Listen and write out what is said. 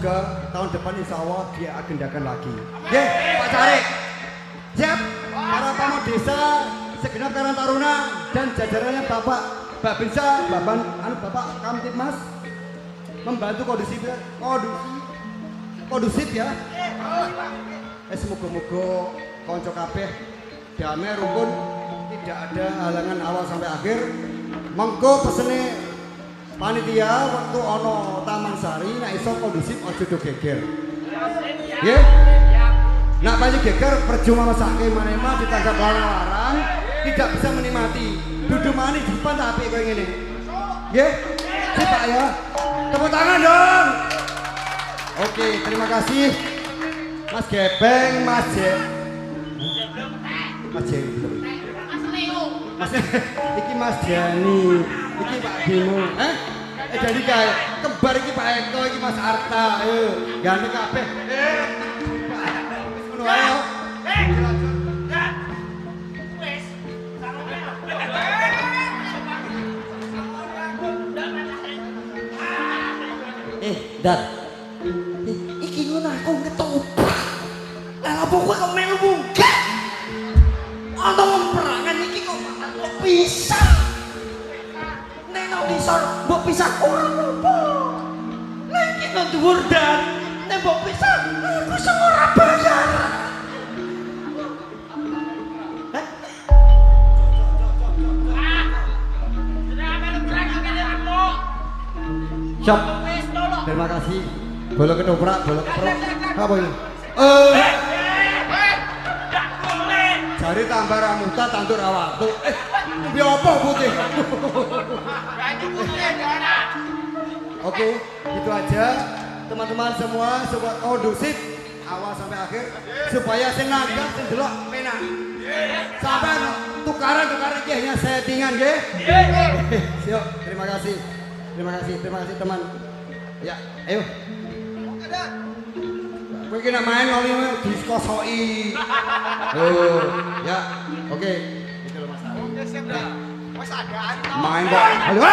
semoga tahun depan insya Allah dia agendakan lagi. Oke, Pak Carik. Siap? Para pamong desa, segenap Karang Taruna dan jajarannya Bapak Babinsa, Bapak Kamtibmas membantu kondusif ya. Semoga-moga konco kabeh damai rukun, tidak ada halangan awal sampai akhir. Mengko pesene panitia waktu ono Taman Sari nek iso kondusif aja do geger. Nggih? Nak banyak geger percuma masake manema ditangkap larang-larang, tidak bisa menikmati. Duduk manis di depan tapi koyo ngene. Nggih? Sip Pak ya. Tepuk tangan dong. Oke, terima kasih. Mas Gebeng, Mas Jemblem. Mas iki Mas Jani, iki Pak Bimo. Jadi kae kembar iki Pak Eko, iki Mas Arta. Ayo, ganteng kabeh. Wis ngono ae yo. Dan iki ngono aku ketoprak. Lah apa kowe kok melu munggah? Ana perangan iki kok bisa. Nek nang isor mbok pisah ora apa. Nek iki nang dhuwur dan nek mbok pisah aku sing ora bayar. Siap. Terima kasih. Bola ketoprak. Apa ini? Jari tambah ramuta tantur awaktu. Piye apa putih? Oke, itu aja. Teman-teman semua sobat kondusif awal sampai akhir supaya sing nangga sing delok penak. Sampai tukaran iki hanya settingan nggih. Siap, terima kasih teman. Ya, ayo. Kowe iki nek main oli diskosoki. Oh, ya. Oke. Iki lho Mas. Oke, siap dah. Wes adaan to. Main kok. Halo.